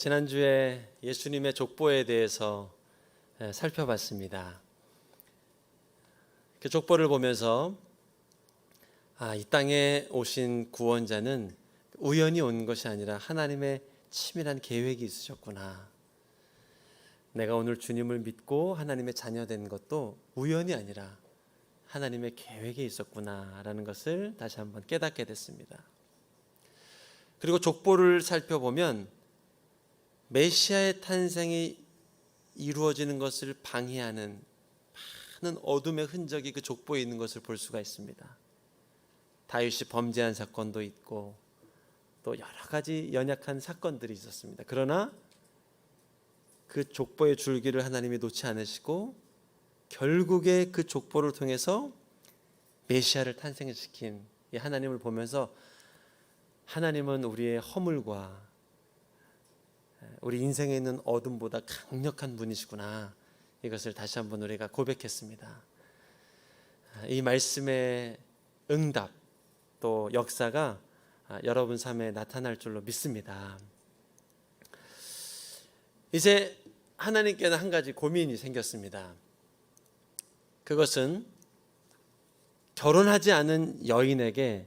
지난주에 예수님의 족보에 대해서 살펴봤습니다. 그 족보를 보면서 이 땅에 오신 구원자는 우연히 온 것이 아니라 하나님의 치밀한 계획이 있으셨구나. 내가 오늘 주님을 믿고 하나님의 자녀된 것도 우연이 아니라 하나님의 계획이 있었구나라는 것을 다시 한번 깨닫게 됐습니다. 그리고 족보를 살펴보면 메시아의 탄생이 이루어지는 것을 방해하는 많은 어둠의 흔적이 그 족보에 있는 것을 볼 수가 있습니다. 다윗이 범죄한 사건도 있고 또 여러 가지 연약한 사건들이 있었습니다. 그러나 그 족보의 줄기를 하나님이 놓지 않으시고 결국에 그 족보를 통해서 메시아를 탄생시킨 이 하나님을 보면서 하나님은 우리의 허물과 우리 인생에 있는 어둠보다 강력한 분이시구나. 이것을 다시 한번 우리가 고백했습니다. 이 말씀의 응답 또 역사가 여러분 삶에 나타날 줄로 믿습니다. 이제 하나님께는 한 가지 고민이 생겼습니다. 그것은 결혼하지 않은 여인에게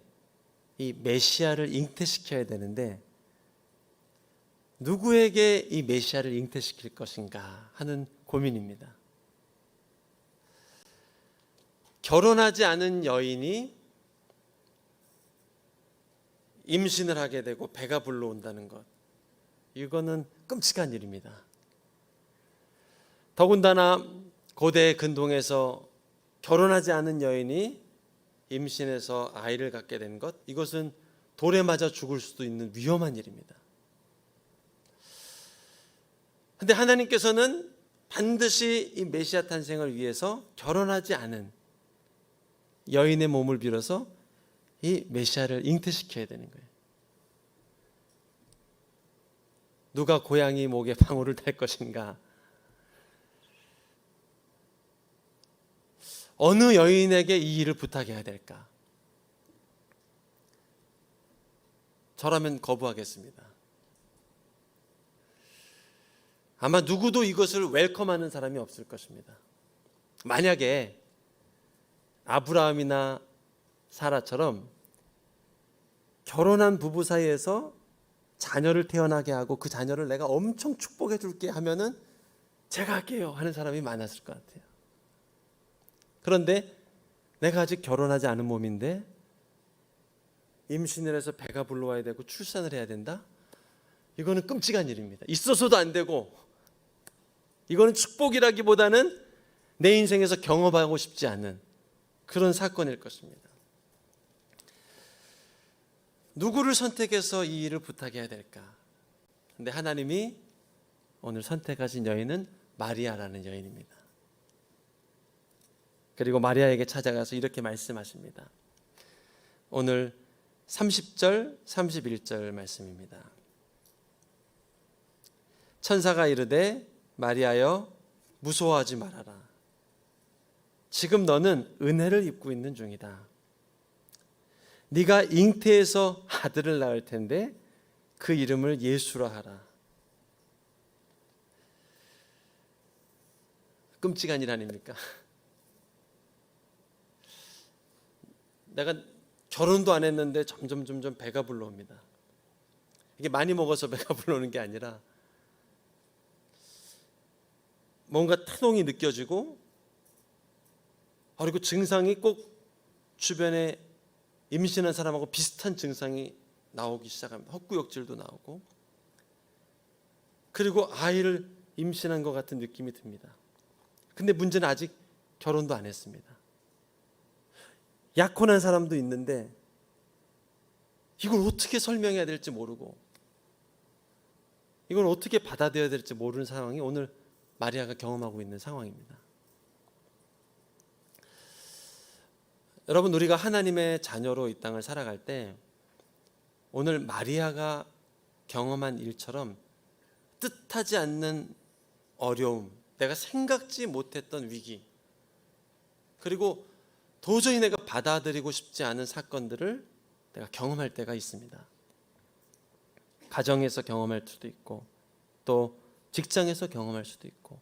이 메시아를 잉태시켜야 되는데 누구에게 이 메시아를 잉태시킬 것인가 하는 고민입니다. 결혼하지 않은 여인이 임신을 하게 되고 배가 불러온다는 것, 이거는 끔찍한 일입니다. 더군다나 고대 근동에서 결혼하지 않은 여인이 임신해서 아이를 갖게 된 것, 이것은 돌에 맞아 죽을 수도 있는 위험한 일입니다. 그런데 하나님께서는 반드시 이 메시아 탄생을 위해서 결혼하지 않은 여인의 몸을 빌어서 이 메시아를 잉태시켜야 되는 거예요. 누가 고양이 목에 방울을 달 것인가? 어느 여인에게 이 일을 부탁해야 될까? 저라면 거부하겠습니다. 아마 누구도 이것을 웰컴하는 사람이 없을 것입니다. 만약에 아브라함이나 사라처럼 결혼한 부부 사이에서 자녀를 태어나게 하고 그 자녀를 내가 엄청 축복해 줄게 하면은 제가 할게요 하는 사람이 많았을 것 같아요. 그런데 내가 아직 결혼하지 않은 몸인데 임신을 해서 배가 불러와야 되고 출산을 해야 된다? 이거는 끔찍한 일입니다. 있어서도 안 되고 이거는 축복이라기보다는 내 인생에서 경험하고 싶지 않은 그런 사건일 것입니다. 누구를 선택해서 이 일을 부탁해야 될까? 근데 하나님이 오늘 선택하신 여인은 마리아라는 여인입니다. 그리고 마리아에게 찾아가서 이렇게 말씀하십니다. 오늘 30절, 31절 말씀입니다. 천사가 이르되 마리아여 무서워하지 말아라. 지금 너는 은혜를 입고 있는 중이다. 네가 잉태해서 아들을 낳을 텐데 그 이름을 예수라 하라. 끔찍한 일 아닙니까? 내가 결혼도 안 했는데 점점 배가 불러옵니다. 이게 많이 먹어서 배가 불러오는 게 아니라 뭔가 태동이 느껴지고 그리고 증상이 꼭 주변에 임신한 사람하고 비슷한 증상이 나오기 시작합니다. 헛구역질도 나오고 그리고 아이를 임신한 것 같은 느낌이 듭니다. 근데 문제는 아직 결혼도 안 했습니다. 약혼한 사람도 있는데 이걸 어떻게 설명해야 될지 모르고 이걸 어떻게 받아들여야 될지 모르는 상황이 오늘 마리아가 경험하고 있는 상황입니다. 여러분, 우리가 하나님의 자녀로 이 땅을 살아갈 때 오늘 마리아가 경험한 일처럼 뜻하지 않는 어려움, 내가 생각지 못했던 위기, 그리고 도저히 내가 받아들이고 싶지 않은 사건들을 내가 경험할 때가 있습니다. 가정에서 경험할 수도 있고 또 직장에서 경험할 수도 있고.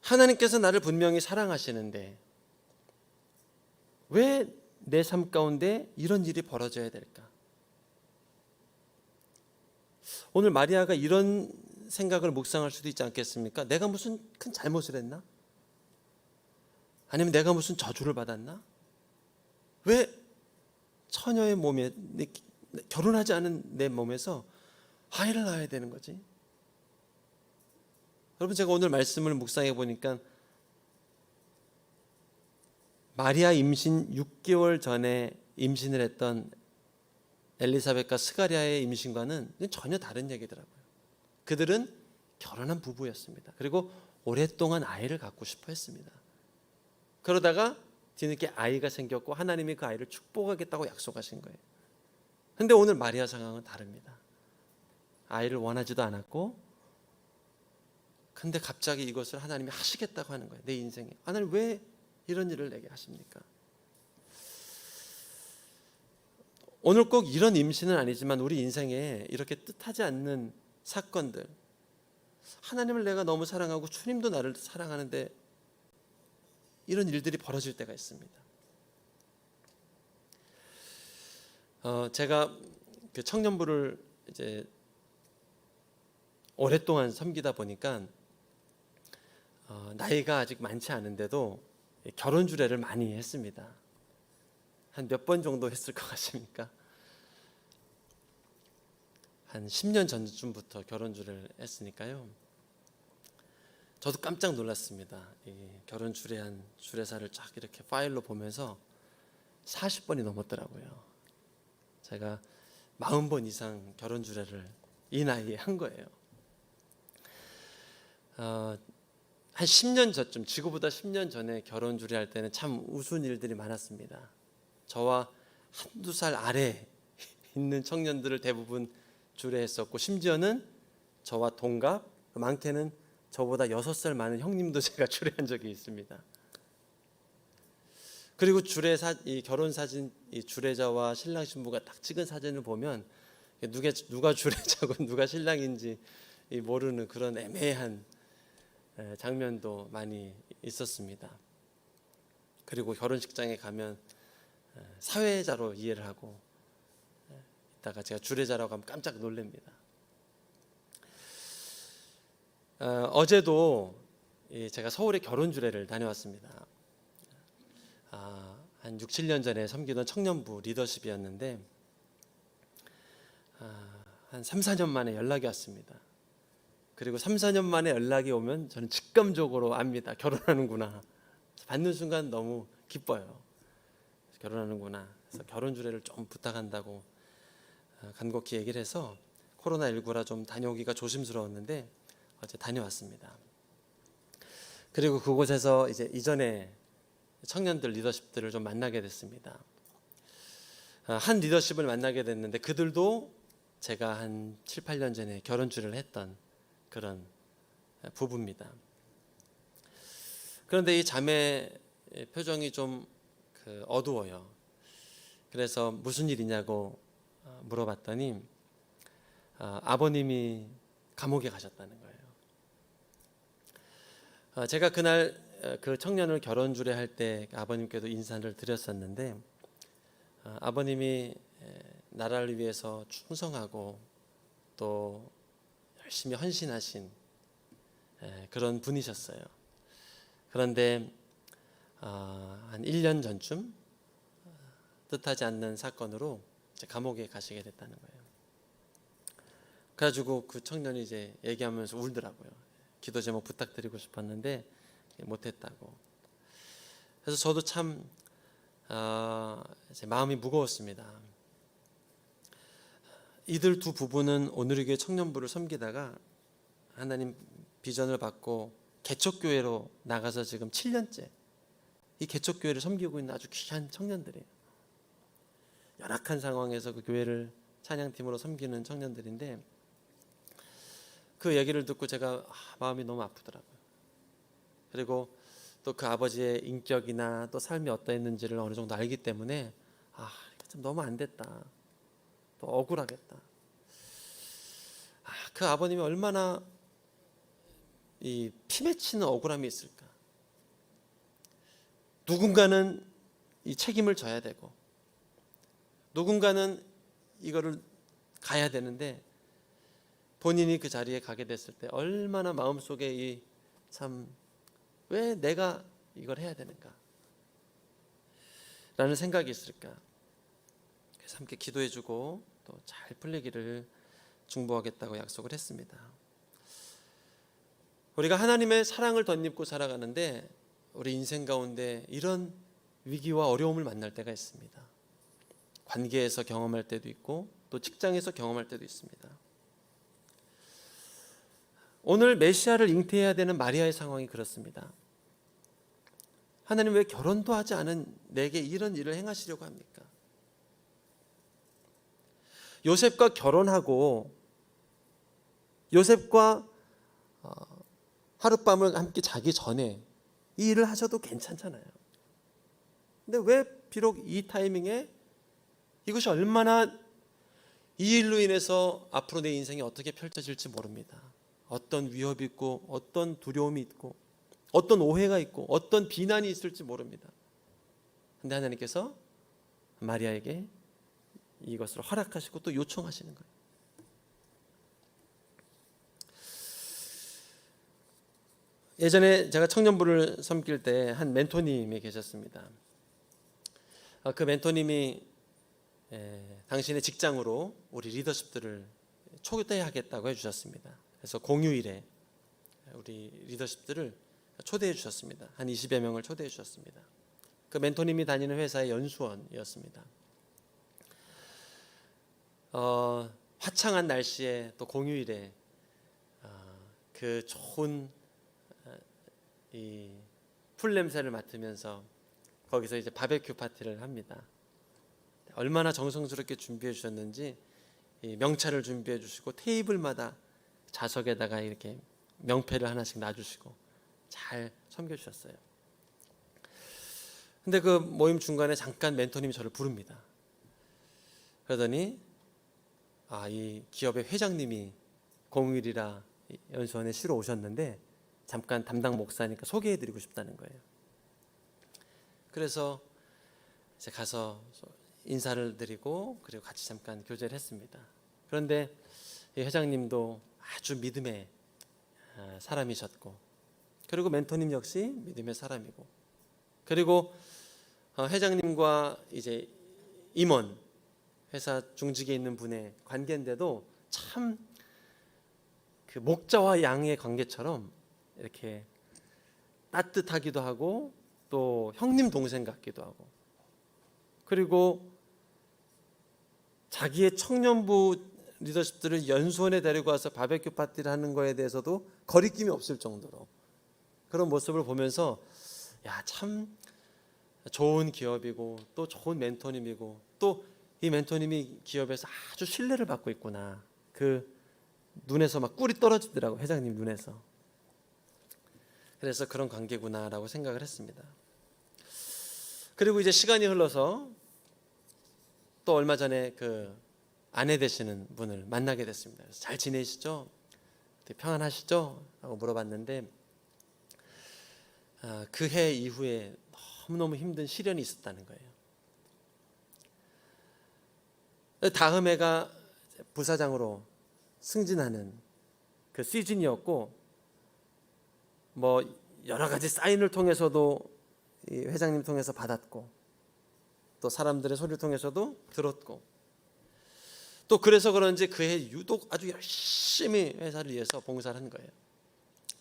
하나님께서 나를 분명히 사랑하시는데 왜 내 삶 가운데 이런 일이 벌어져야 될까? 오늘 마리아가 이런 생각을 묵상할 수도 있지 않겠습니까? 내가 무슨 큰 잘못을 했나? 아니면 내가 무슨 저주를 받았나? 왜 처녀의 몸에, 결혼하지 않은 내 몸에서 아이를 낳아야 되는 거지? 여러분, 제가 오늘 말씀을 묵상해 보니까 마리아 임신 6개월 전에 임신을 했던 엘리사벳과 스가랴의 임신과는 전혀 다른 얘기더라고요. 그들은 결혼한 부부였습니다. 그리고 오랫동안 아이를 갖고 싶어 했습니다. 그러다가 뒤늦게 아이가 생겼고 하나님이 그 아이를 축복하겠다고 약속하신 거예요. 그런데 오늘 마리아 상황은 다릅니다. 아이를 원하지도 않았고, 근데 갑자기 이것을 하나님이 하시겠다고 하는 거예요. 내 인생에. 하나님 왜 이런 일을 내게 하십니까? 오늘 꼭 이런 임신은 아니지만 우리 인생에 이렇게 뜻하지 않는 사건들, 하나님을 내가 너무 사랑하고 주님도 나를 사랑하는데 이런 일들이 벌어질 때가 있습니다. 제가 그 청년부를 이제 오랫동안 섬기다 보니까 나이가 아직 많지 않은데도 결혼 주례를 많이 했습니다. 한 몇 번 정도 했을 것 같습니까? 한 10년 전쯤부터 결혼 주례를 했으니까요. 저도 깜짝 놀랐습니다. 이 결혼 주례한 주례사를 쫙 이렇게 파일로 보면서 40번이 넘었더라고요. 제가 40번 이상 결혼 주례를 이 나이에 한 거예요. 한 10년 전쯤, 지구보다 10년 전에 결혼 주례할 때는 참 우스운 일들이 많았습니다. 저와 한두 살 아래 있는 청년들을 대부분 주례했었고, 심지어는 저와 동갑, 많게는 저보다 6살 많은 형님도 제가 주례한 적이 있습니다. 그리고 이 결혼 사진, 이 주례자와 신랑 신부가 딱 찍은 사진을 보면 누가 주례자고 누가 신랑인지 모르는 그런 애매한 장면도 많이 있었습니다. 그리고 결혼식장에 가면 사회자로 이해를 하고 있다가 제가 주례자라고 하면 깜짝 놀랍니다. 어제도 제가 서울에 결혼 주례를 다녀왔습니다. 한 6, 7년 전에 섬기던 청년부 리더십이었는데 한 3, 4년 만에 연락이 왔습니다. 그리고 3, 4년 만에 연락이 오면 저는 직감적으로 압니다. 결혼하는구나. 받는 순간 너무 기뻐요. 결혼하는구나. 그래서 결혼 주례를 좀 부탁한다고 간곡히 얘기를 해서 코로나19라 좀 다녀오기가 조심스러웠는데 어제 다녀왔습니다. 그리고 그곳에서 이제 이전에 청년들 리더십들을 좀 만나게 됐습니다. 한 리더십을 만나게 됐는데 그들도 제가 한 7, 8년 전에 결혼 주례를 했던 그런 부부입니다. 그런데 이 자매 표정이 좀 어두워요. 그래서 무슨 일이냐고 물어봤더니 아버님이 감옥에 가셨다는 거예요. 제가 그날 그 청년을 결혼 주례할 때 아버님께도 인사를 드렸었는데 아버님이 나라를 위해서 충성하고 또 열심히 헌신하신 그런 분이셨어요. 그런데 한 1년 전쯤 뜻하지 않는 사건으로 이제 감옥에 가시게 됐다는 거예요. 그래가지고 그 청년이 이제 얘기하면서 울더라고요. 기도 제목 부탁드리고 싶었는데 못했다고. 그래서 저도 참 마음이 무거웠습니다. 이들 두 부부는 오늘의 청년부를 섬기다가 하나님 비전을 받고 개척교회로 나가서 지금 7년째 이 개척교회를 섬기고 있는 아주 귀한 청년들이에요. 열악한 상황에서 그 교회를 찬양팀으로 섬기는 청년들인데 그 얘기를 듣고 제가 마음이 너무 아프더라고요. 그리고 또 그 아버지의 인격이나 또 삶이 어떠했는지를 어느 정도 알기 때문에 좀 너무 안 됐다, 또 억울하겠다. 그 아버님이 얼마나 이 피맺히는 억울함이 있을까. 누군가는 이 책임을 져야 되고 누군가는 이거를 가야 되는데 본인이 그 자리에 가게 됐을 때 얼마나 마음속에 이 참 왜 내가 이걸 해야 되는가 라는 생각이 있을까. 그래서 함께 기도해주고 또 잘 풀리기를 중보하겠다고 약속을 했습니다. 우리가 하나님의 사랑을 덧입고 살아가는데 우리 인생 가운데 이런 위기와 어려움을 만날 때가 있습니다. 관계에서 경험할 때도 있고 또 직장에서 경험할 때도 있습니다. 오늘 메시아를 잉태해야 되는 마리아의 상황이 그렇습니다. 하나님 왜 결혼도 하지 않은 내게 이런 일을 행하시려고 합니까? 요셉과 결혼하고 요셉과 하룻밤을 함께 자기 전에 이 일을 하셔도 괜찮잖아요. 근데 왜 비록 이 타이밍에 이것이 얼마나 이 일로 인해서 앞으로 내 인생이 어떻게 펼쳐질지 모릅니다. 어떤 위협이 있고 어떤 두려움이 있고 어떤 오해가 있고 어떤 비난이 있을지 모릅니다. 근데 하나님께서 마리아에게 이것을 허락하시고 또 요청하시는 거예요. 예전에 제가 청년부를 섬길 때 한 멘토님이 계셨습니다. 그 멘토님이 당신의 직장으로 우리 리더십들을 초대하겠다고 해주셨습니다. 그래서 공휴일에 우리 리더십들을 초대해 주셨습니다. 한 20여 명을 초대해 주셨습니다. 그 멘토님이 다니는 회사의 연수원이었습니다. 화창한 날씨에 또 공휴일에 그 좋은 이 풀 냄새를 맡으면서 거기서 이제 바베큐 파티를 합니다. 얼마나 정성스럽게 준비해 주셨는지 이 명차를 준비해 주시고 테이블마다 좌석에다가 이렇게 명패를 하나씩 놔주시고 잘 섬겨주셨어요. 근데 그 모임 중간에 잠깐 멘토님이 저를 부릅니다. 그러더니 이 기업의 회장님이 공휴일이라 연수원에 쉬러 오셨는데 잠깐 담당 목사니까 소개해드리고 싶다는 거예요. 그래서 이제 가서 인사를 드리고 그리고 같이 잠깐 교제를 했습니다. 그런데 이 회장님도 아주 믿음의 사람이셨고 그리고 멘토님 역시 믿음의 사람이고 그리고 회장님과 이제 임원 회사 중직에 있는 분의 관계인데도 참 그 목자와 양의 관계처럼 이렇게 따뜻하기도 하고 또 형님 동생 같기도 하고 그리고 자기의 청년부 리더십들을 연수원에 데리고 와서 바베큐 파티를 하는 거에 대해서도 거리낌이 없을 정도로 그런 모습을 보면서 참 좋은 기업이고 또 좋은 멘토님이고 또 이 멘토님이 기업에서 아주 신뢰를 받고 있구나. 그 눈에서 막 꿀이 떨어지더라고, 회장님 눈에서. 그래서 그런 관계구나라고 생각을 했습니다. 그리고 이제 시간이 흘러서 또 얼마 전에 그 아내 되시는 분을 만나게 됐습니다. 그래서 잘 지내시죠? 평안하시죠? 라고 물어봤는데 그 해 이후에 너무너무 힘든 시련이 있었다는 거예요. 다음 해가 부사장으로 승진하는 그 시즌이었고 뭐 여러 가지 사인을 통해서도 이 회장님 통해서 받았고 또 사람들의 소리를 통해서도 들었고 또 그래서 그런지 그해 유독 아주 열심히 회사를 위해서 봉사를 한 거예요.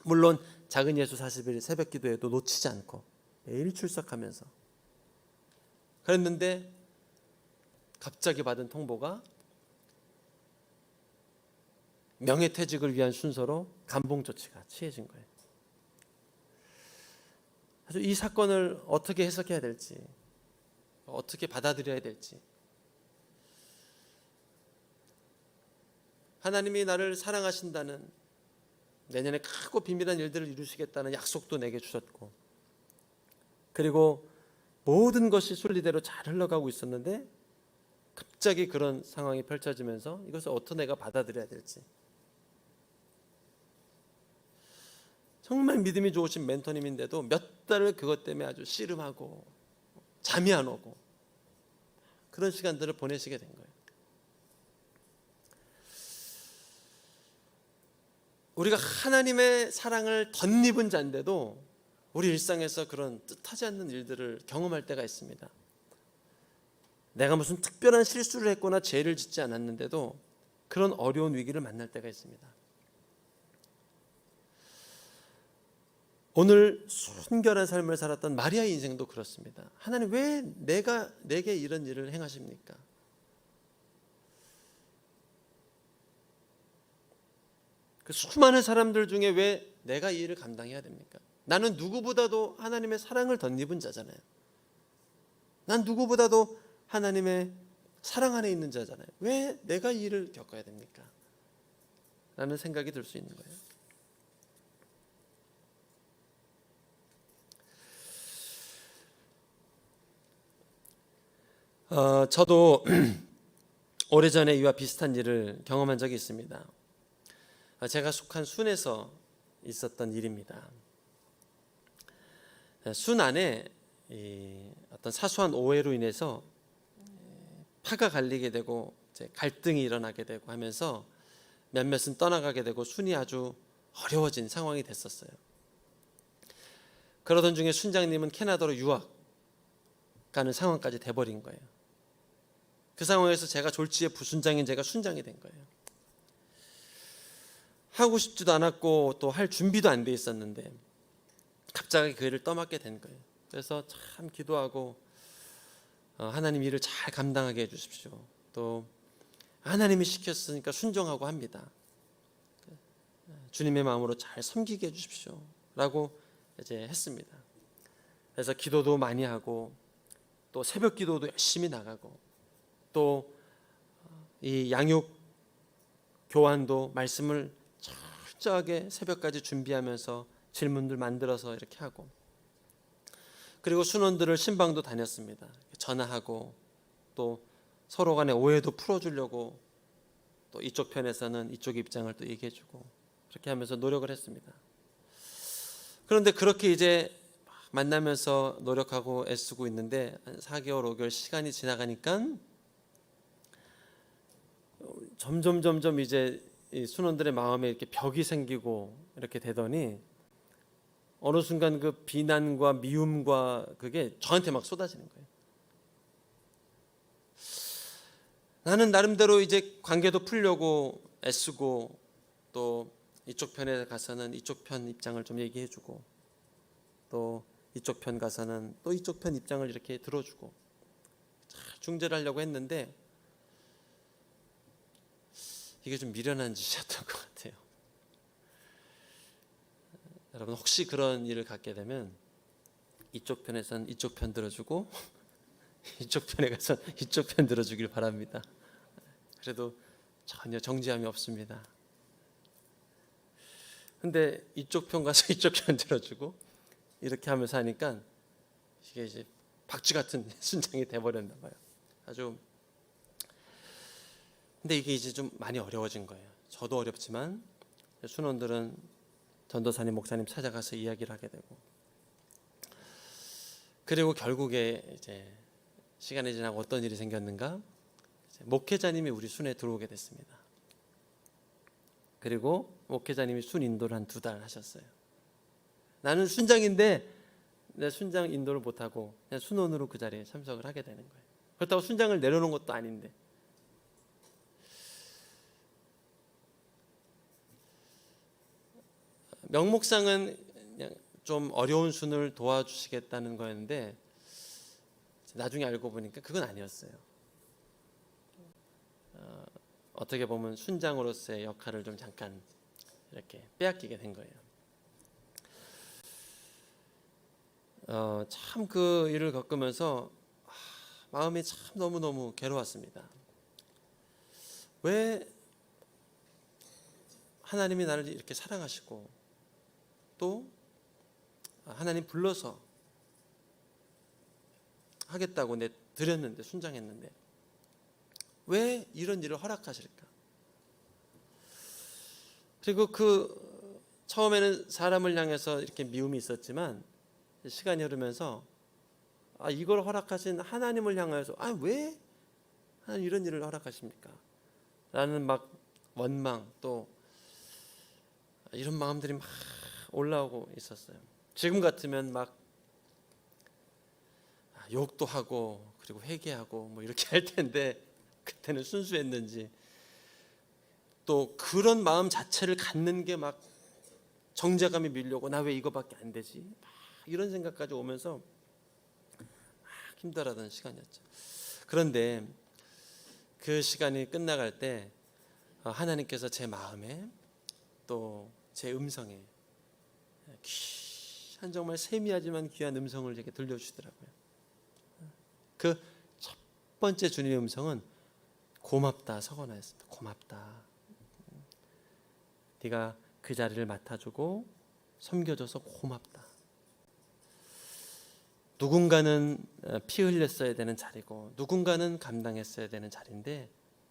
물론 작은 예수 40일 새벽 기도에도 놓치지 않고 매일 출석하면서 그랬는데 갑자기 받은 통보가 명예퇴직을 위한 순서로 감봉 조치가 취해진 거예요. 아주 이 사건을 어떻게 해석해야 될지 어떻게 받아들여야 될지 하나님이 나를 사랑하신다는 내년에 크고 비밀한 일들을 이루시겠다는 약속도 내게 주셨고, 그리고 모든 것이 순리대로 잘 흘러가고 있었는데 갑자기 그런 상황이 펼쳐지면서 이것을 어떻게 내가 받아들여야 될지, 정말 믿음이 좋으신 멘토님인데도 몇 달을 그것 때문에 아주 씨름하고 잠이 안 오고 그런 시간들을 보내시게 된 거예요. 우리가 하나님의 사랑을 덧입은 자인데도 우리 일상에서 그런 뜻하지 않는 일들을 경험할 때가 있습니다. 내가 무슨 특별한 실수를 했거나 죄를 짓지 않았는데도 그런 어려운 위기를 만날 때가 있습니다. 오늘 순결한 삶을 살았던 마리아의 인생도 그렇습니다. 하나님, 왜 내게 이런 일을 행하십니까? 그 수많은 사람들 중에 왜 내가 이 일을 감당해야 됩니까? 나는 누구보다도 하나님의 사랑을 덧입은 자잖아요. 난 누구보다도 하나님의 사랑 안에 있는 자잖아요. 왜 내가 이 일을 겪어야 됩니까? 라는 생각이 들 수 있는 거예요. 저도 오래전에 이와 비슷한 일을 경험한 적이 있습니다. 제가 속한 순에서 있었던 일입니다. 순 안에 어떤 사소한 오해로 인해서 파가 갈리게 되고 갈등이 일어나게 되고 하면서 몇몇은 떠나가게 되고 순이 아주 어려워진 상황이 됐었어요. 그러던 중에 순장님은 캐나다로 유학 가는 상황까지 돼버린 거예요. 그 상황에서 제가 졸지에 부순장인 제가 순장이 된 거예요. 하고 싶지도 않았고 또 할 준비도 안 돼 있었는데 갑자기 그 일을 떠맡게 된 거예요. 그래서 참 기도하고 하나님 일을 잘 감당하게 해주십시오. 또 하나님이 시켰으니까 순종하고 합니다. 주님의 마음으로 잘 섬기게 해주십시오. 라고 이제 했습니다. 그래서 기도도 많이 하고 또 새벽 기도도 열심히 나가고 또 이 양육 교환도 말씀을 철저하게 새벽까지 준비하면서 질문들 만들어서 이렇게 하고, 그리고 순원들을 신방도 다녔습니다. 전화하고 또 서로 간의 오해도 풀어주려고 또 이쪽 편에서는 이쪽 입장을 또 얘기해주고 그렇게 하면서 노력을 했습니다. 그런데 그렇게 이제 만나면서 노력하고 애쓰고 있는데 한 4개월 5개월 시간이 지나가니까 점점 이제 이 순원들의 마음에 이렇게 벽이 생기고 이렇게 되더니 어느 순간 그 비난과 미움과 그게 저한테 막 쏟아지는 거예요. 나는 나름대로 이제 관계도 풀려고 애쓰고 또 이쪽 편에 가서는 이쪽 편 입장을 좀 얘기해주고 또 이쪽 편 가서는 또 이쪽 편 입장을 이렇게 들어주고 잘 중재를 하려고 했는데 이게 좀 미련한 짓이었던 것 같아요. 여러분 혹시 그런 일을 갖게 되면 이쪽 편에선 이쪽 편 들어주고 이쪽 편에 가서 이쪽 편 들어주길 바랍니다. 그래도 전혀 정지함이 없습니다. 근데 이쪽 편 가서 이쪽 편 들어주고 이렇게 하면서 하니까 이게 이제 박쥐 같은 순장이 돼버렸나 봐요. 아주. 근데 이게 이제 좀 많이 어려워진 거예요. 저도 어렵지만 순원들은 전도사님 목사님 찾아가서 이야기를 하게 되고, 그리고 결국에 이제 시간이 지나고 어떤 일이 생겼는가, 목회자님이 우리 순에 들어오게 됐습니다. 그리고 목회자님이 순 인도를 한 2달 하셨어요. 나는 순장인데 내 순장 인도를 못하고 그냥 순원으로 그 자리에 참석을 하게 되는 거예요. 그렇다고 순장을 내려놓은 것도 아닌데. 명목상은 그냥 좀 어려운 순을 도와주시겠다는 거였는데 나중에 알고 보니까 그건 아니었어요. 어떻게 보면 순장으로서의 역할을 좀 잠깐 이렇게 빼앗기게 된 거예요. 참 그 일을 겪으면서 마음이 참 너무너무 괴로웠습니다. 왜 하나님이 나를 이렇게 사랑하시고 또 하나님 불러서 하겠다고 내 드렸는데, 순장했는데 왜 이런 일을 허락하실까? 그리고 처음에는 사람을 향해서 이렇게 미움이 있었지만 시간이 흐르면서 이걸 허락하신 하나님을 향해서 왜 하나님 이런 일을 허락하십니까? 라는 막 원망, 또 이런 마음들이 막 올라오고 있었어요. 지금 같으면 막 욕도 하고 그리고 회개하고 뭐 이렇게 할 텐데, 그때는 순수했는지 또 그런 마음 자체를 갖는 게 막 정죄감이 밀려오고, 나 왜 이거밖에 안 되지? 막 이런 생각까지 오면서 막 힘들어하던 시간이었죠. 그런데 그 시간이 끝나갈 때 하나님께서 제 마음에 또 제 음성에 귀한, 정말 세미하지만 귀한 음성을 제게 들려주시더라고요. 그 첫 번째 주님의 음성은 고맙다, 서건하였습니다. 고맙다. 네가 그 자리를 맡아주고 섬겨줘서 고맙다. 누군가는 피 흘렸어야 되는 자리고 누군가는 감당했어야 되는 자리인데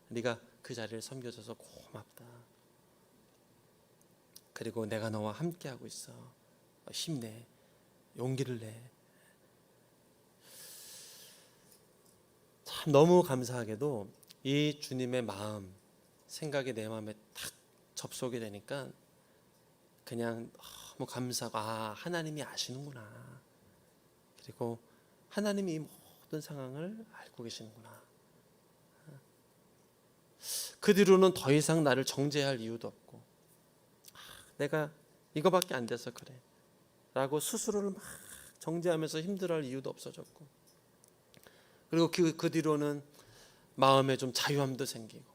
네가 그 자리를 섬겨줘서 고맙다. 그리고 내가 너와 함께하고 있어. 힘내. 용기를 내. 참 너무 감사하게도 이 주님의 마음, 생각이 내 마음에 탁 접속이 되니까 그냥 너무 감사하고, 하나님이 아시는구나. 그리고 하나님이 이 모든 상황을 알고 계시는구나. 그 뒤로는 더 이상 나를 정죄할 이유도 없고, 내가 이거밖에 안 돼서 그래 라고 스스로를 막 정죄하면서 힘들어할 이유도 없어졌고, 그리고 그 뒤로는 마음에 좀 자유함도 생기고,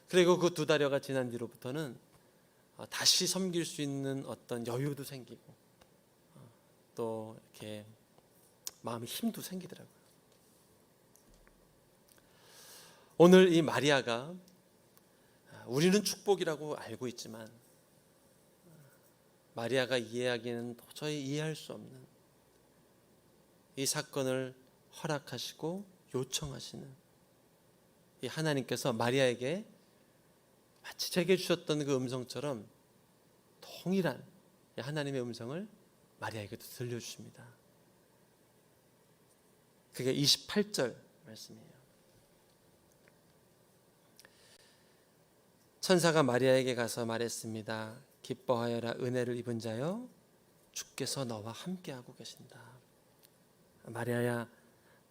그리고 그 2달여가 지난 뒤로부터는 다시 섬길 수 있는 어떤 여유도 생기고, 또 이렇게 마음의 힘도 생기더라고요. 오늘 이 마리아가, 우리는 축복이라고 알고 있지만 마리아가 이해하기는 도저히 이해할 수 없는 이 사건을 허락하시고 요청하시는 이 하나님께서 마리아에게 마치 제게 주셨던 그 음성처럼 동일한 하나님의 음성을 마리아에게도 들려주십니다. 그게 28절 말씀이에요. 천사가 마리아에게 가서 말했습니다. 기뻐하여라, 은혜를 입은 자여, 주께서 너와 함께하고 계신다. 마리아야,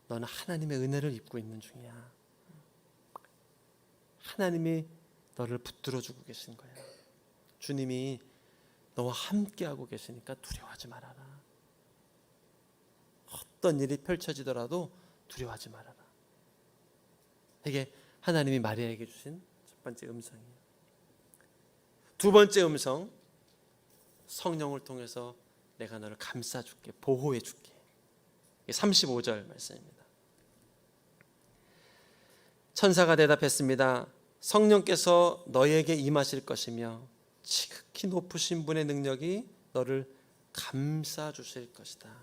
너는 하나님의 은혜를 입고 있는 중이야. 하나님이 너를 붙들어주고 계신 거야. 주님이 너와 함께하고 계시니까 두려워하지 말아라. 어떤 일이 펼쳐지더라도 두려워하지 말아라. 이게 하나님이 마리아에게 주신 첫 번째 음성이에요. 두 번째 음성, 성령을 통해서 내가 너를 감싸줄게, 보호해줄게. 35절 말씀입니다. 천사가 대답했습니다. 성령께서 너에게 임하실 것이며 지극히 높으신 분의 능력이 너를 감싸주실 것이다.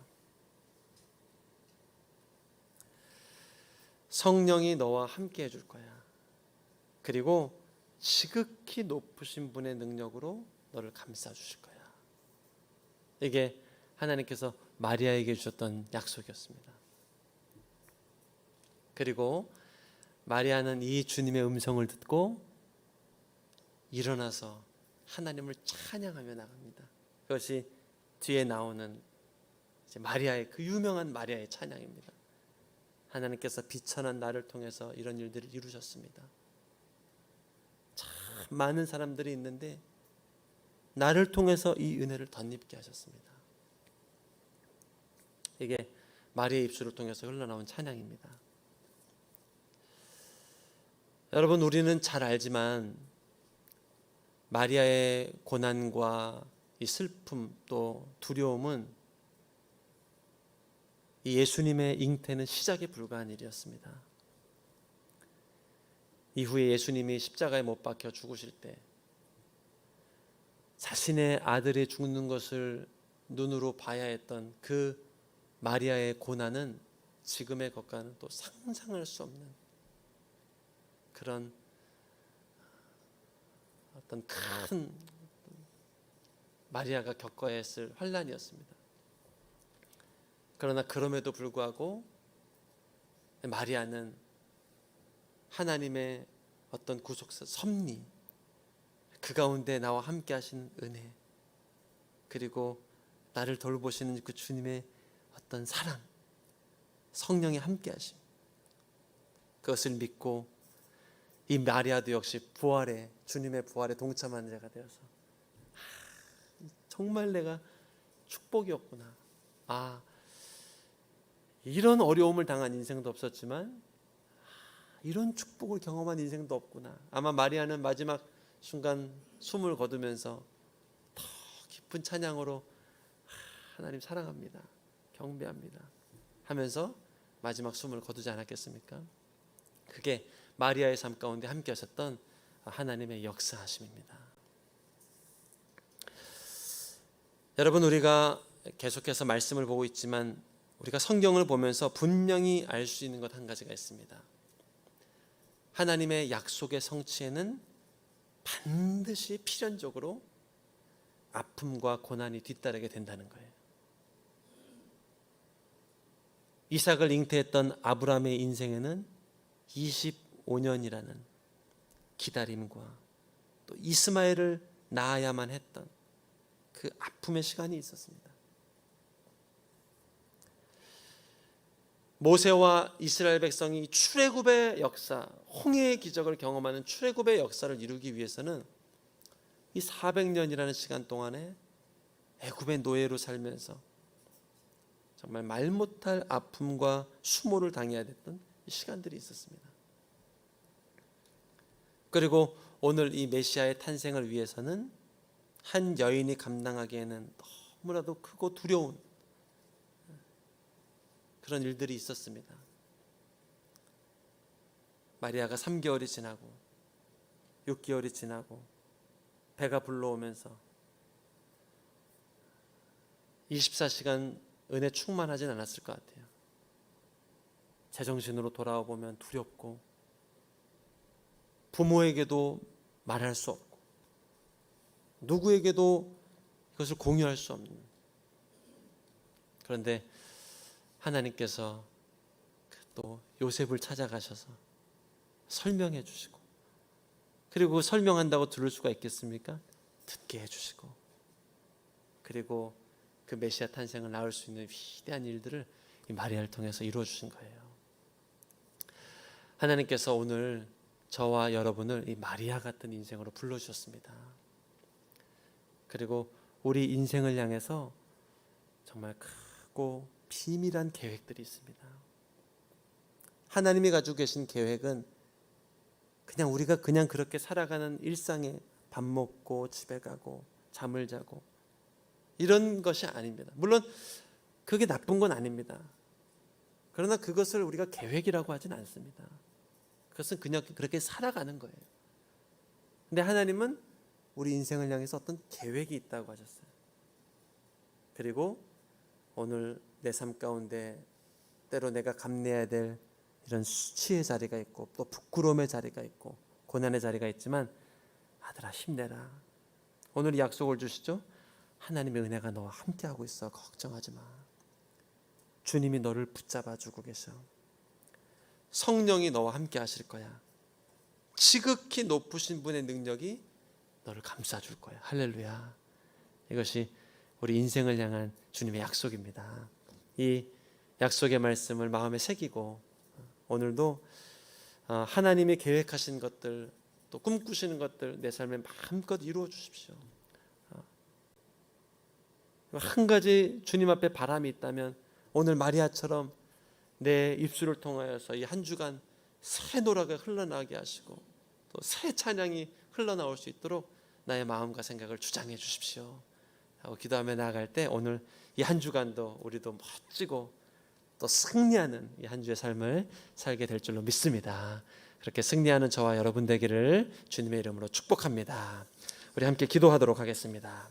성령이 너와 함께 해줄 거야. 그리고 지극히 높으신 분의 능력으로 너를 감싸주실 거야. 이게 하나님께서 마리아에게 주셨던 약속이었습니다. 그리고 마리아는 이 주님의 음성을 듣고 일어나서 하나님을 찬양하며 나갑니다. 그것이 뒤에 나오는 이제 마리아의, 그 유명한 마리아의 찬양입니다. 하나님께서 비천한 나를 통해서 이런 일들을 이루셨습니다. 참 많은 사람들이 있는데 나를 통해서 이 은혜를 덧입게 하셨습니다. 이게 마리아의 입술을 통해서 흘러나온 찬양입니다. 여러분, 우리는 잘 알지만 마리아의 고난과 이 슬픔 또 두려움은 이 예수님의 잉태는 시작에 불과한 일이었습니다. 이후에 예수님이 십자가에 못 박혀 죽으실 때 자신의 아들이 죽는 것을 눈으로 봐야 했던 그 마리아의 고난은 지금의 것과는 또 상상할 수 없는 그런 어떤 큰 마리아가 겪어야 했을 환난이었습니다. 그러나 그럼에도 불구하고 마리아는 하나님의 어떤 구속사, 섭리, 그 가운데 나와 함께 하신 은혜, 그리고 나를 돌보시는 그 주님의 어떤 사랑, 성령이 함께 하심, 그것을 믿고 이 마리아도 역시 부활에, 주님의 부활에 동참하는 자가 되어서 정말 내가 축복이었구나. 이런 어려움을 당한 인생도 없었지만 이런 축복을 경험한 인생도 없구나. 아마 마리아는 마지막 순간 숨을 거두면서 더 깊은 찬양으로 하나님 사랑합니다, 경배합니다 하면서 마지막 숨을 거두지 않았겠습니까? 그게 마리아의 삶 가운데 함께 하셨던 하나님의 역사하심입니다. 여러분, 우리가 계속해서 말씀을 보고 있지만 우리가 성경을 보면서 분명히 알 수 있는 것 한 가지가 있습니다. 하나님의 약속의 성취에는 반드시 필연적으로 아픔과 고난이 뒤따르게 된다는 거예요. 이삭을 잉태했던 아브라함의 인생에는 25년이라는 기다림과 또 이스마엘을 낳아야만 했던 그 아픔의 시간이 있었습니다. 모세와 이스라엘 백성이 출애굽의 역사, 홍해의 기적을 경험하는 출애굽의 역사를 이루기 위해서는 이 400년이라는 시간 동안에 애굽의 노예로 살면서 정말 말 못할 아픔과 수모를 당해야 됐던 시간들이 있었습니다. 그리고 오늘 이 메시아의 탄생을 위해서는 한 여인이 감당하기에는 너무나도 크고 두려운 그런 일들이 있었습니다. 마리아가 3개월이 지나고 6개월이 지나고 배가 불러오면서 24시간 은혜 충만하진 않았을 것 같아요. 제정신으로 돌아와 보면 두렵고 부모에게도 말할 수 없고 누구에게도 이것을 공유할 수 없는, 그런데 하나님께서 또 요셉을 찾아가셔서 설명해 주시고, 그리고 설명한다고 들을 수가 있겠습니까? 듣게 해주시고, 그리고 그 메시아 탄생을 낳을 수 있는 위대한 일들을 이 마리아를 통해서 이루어 주신 거예요. 하나님께서 오늘 저와 여러분을 이 마리아 같은 인생으로 불러주셨습니다. 그리고 우리 인생을 향해서 정말 크고 비밀한 계획들이 있습니다. 하나님이 가지고 계신 계획은 그냥 우리가 그냥 그렇게 살아가는 일상에 밥 먹고 집에 가고 잠을 자고 이런 것이 아닙니다. 물론 그게 나쁜 건 아닙니다. 그러나 그것을 우리가 계획이라고 하진 않습니다. 그것은 그냥 그렇게 살아가는 거예요. 근데 하나님은 우리 인생을 향해서 어떤 계획이 있다고 하셨어요. 그리고 오늘 내 삶 가운데 때로 내가 감내해야 될 이런 수치의 자리가 있고 또 부끄러움의 자리가 있고 고난의 자리가 있지만 아들아 힘내라. 오늘 이 약속을 주시죠. 하나님의 은혜가 너와 함께하고 있어. 걱정하지 마. 주님이 너를 붙잡아 주고 계셔. 성령이 너와 함께 하실 거야. 지극히 높으신 분의 능력이 너를 감싸줄 거야. 할렐루야. 이것이 우리 인생을 향한 주님의 약속입니다. 이 약속의 말씀을 마음에 새기고 오늘도 하나님이 계획하신 것들, 또 꿈꾸시는 것들 내 삶에 마음껏 이루어 주십시오. 한 가지 주님 앞에 바람이 있다면 오늘 마리아처럼 내 입술을 통하여서 이 한 주간 새 노래가 흘러나게 하시고 또 새 찬양이 흘러나올 수 있도록 나의 마음과 생각을 주장해 주십시오 하고 기도하며 나아갈 때 오늘 이 한 주간도 우리도 멋지고 또 승리하는 이 한 주의 삶을 살게 될 줄로 믿습니다. 그렇게 승리하는 저와 여러분 되기를 주님의 이름으로 축복합니다. 우리 함께 기도하도록 하겠습니다.